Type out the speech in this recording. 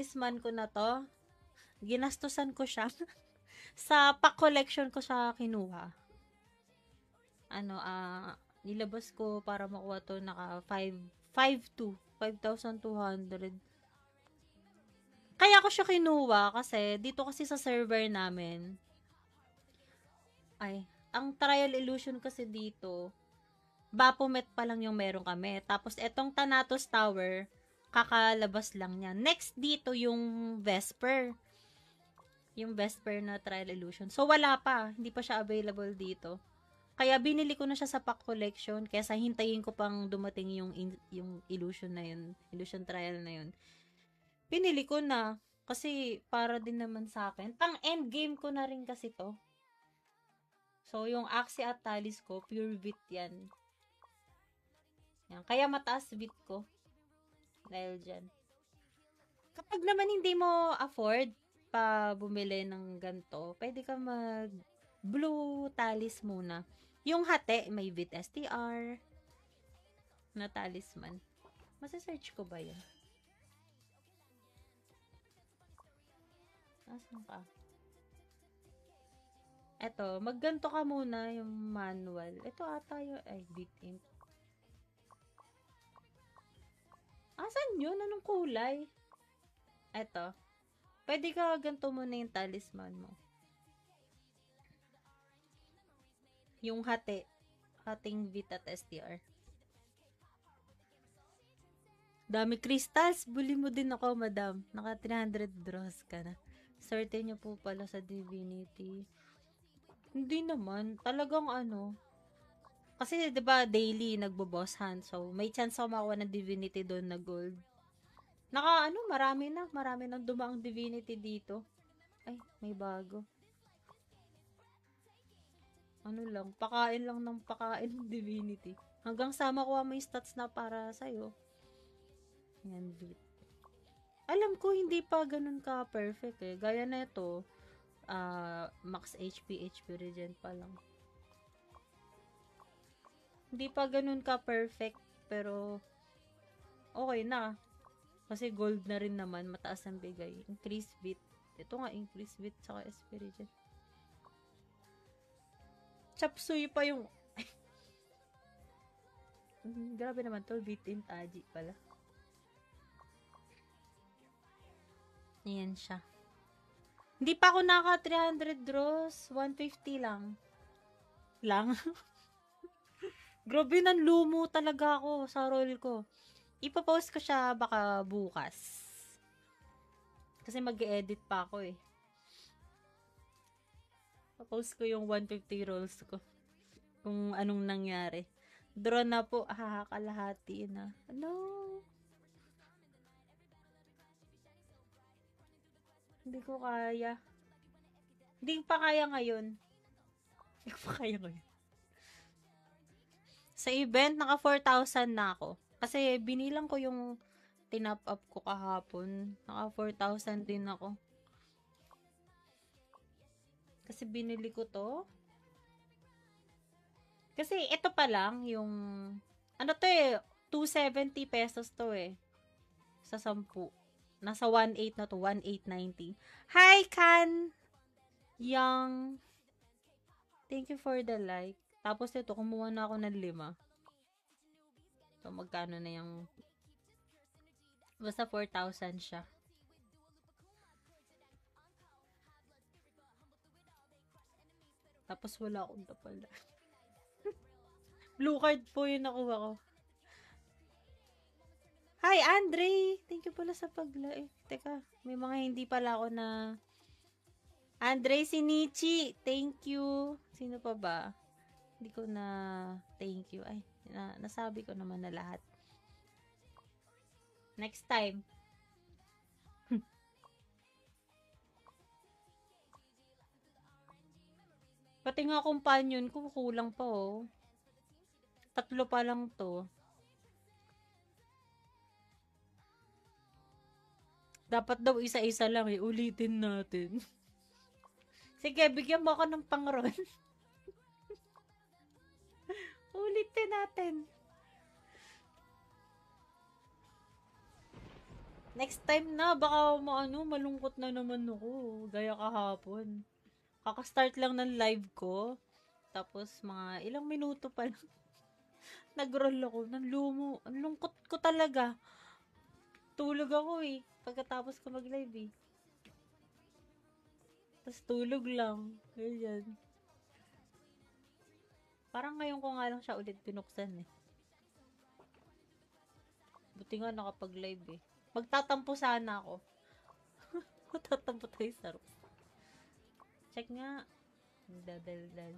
This month ko na to, ginastusan ko siya. Sa pack collection ko siya kinuha. Nilabas ko para makuha to naka 5,200. Kaya ko siya kinuha kasi dito kasi sa server namin, ang trial illusion kasi dito, Baphomet pa lang yung meron kami. Tapos etong Thanatos Tower, kakalabas lang niya. Next dito yung Vesper. Yung Vesper na trial illusion. So wala pa, hindi pa siya available dito. Kaya binili ko na siya sa pack collection kaysa hintayin ko pang dumating yung illusion na yun, illusion trial na yun. Binili ko na kasi para din naman sa akin. Pang endgame ko na rin kasi to. So yung Axie at Talis ko, pure vit yan. Yan. Kaya mataas bit ko. Dahil dyan. Kapag naman hindi mo afford pa bumili ng ganito, pwede ka mag blue talis muna. Yung hati, may bit STR na talisman. Masa-search ko ba yun? Asan ka? Eto, magganto ka muna yung manual. Ito ata yung, bit ink. Asan yun? Anong kulay? Eto. Pwede ka ganito muna yung talisman mo. Yung hati. Hating Vit at STR. Dami crystals. Buli mo din ako, madam. Naka 300 draws ka na. Swerte nyo po pala sa divinity. Hindi naman. Talagang kasi 'di ba daily nagbo-boss hunt. So may chance ako makuha ng divinity doon na gold. Marami nang dumaang divinity dito. Ay, may bago. Pakain lang ng pakain ng divinity. Hanggang sa makuha mo yung stats na para sa'yo. Yan, bit. Alam ko, hindi pa ganun ka perfect eh. Gaya na ito, max HP regen pa lang. Hindi pa ganun ka perfect, pero okay na. Kasi gold na rin naman, mataas ang bigay. Increase bit. Ito nga, increase bit saka SP regen. Chapsuy pa yung... Grabe naman to, bit in Taji pala. Ayan siya. Hindi pa ako naka 300 draws, 150 lang. Grabe, nanlumo talaga ako sa roll ko. Ipopost ko siya baka bukas. Kasi mag-edit pa ako eh. Post ko yung 150 rolls ko. Kung anong nangyari. Draw na po, kalahati na. Hindi ko kaya. Hindi pa kaya ngayon. Sa event, naka 4,000 na ako. Kasi binilang ko yung tinap up ko kahapon. Naka 4,000 din ako. Kasi binili ko to. Kasi ito pa lang yung... Ano to eh? 270 pesos to eh. Sa 10. Nasa 1.8 na to. 1.890. Hi, Kan! Yang. Thank you for the like. Tapos ito, kumuha na ako ng 5. So, magkano na yung... Basta 4,000 siya. Tapos wala akong tapala. Blue card po yung nakuha ko. Hi, Andre! Thank you pala sa pag-like. Teka, may mga hindi pala ako na... Andre Sinichi! Thank you! Sino pa ba? Hindi ko na... Thank you. Ay, nasabi ko naman na lahat. Next time. Pati nga companion ko, kulang pa oh. 3 pa lang to. Dapat daw isa-isa lang eh. Ulitin natin. Sige, bigyan mo ako ng pang-ron. Ulitin natin. Next time na, baka malungkot na naman ako. Gaya kahapon. Kaka-start lang ng live ko. Tapos mga ilang minuto pa lang. Nag-roll ako. Ang lungkot ko talaga. Tulog ako eh. Pagkatapos ko mag-live eh. Tapos tulog lang. Ganyan. Parang ngayon ko nga lang siya ulit binuksan eh. Buti nga nakapag-live eh. Magtatampo sana ako. Magtatampo tayo sa room. Check nga. Nagdadaldal.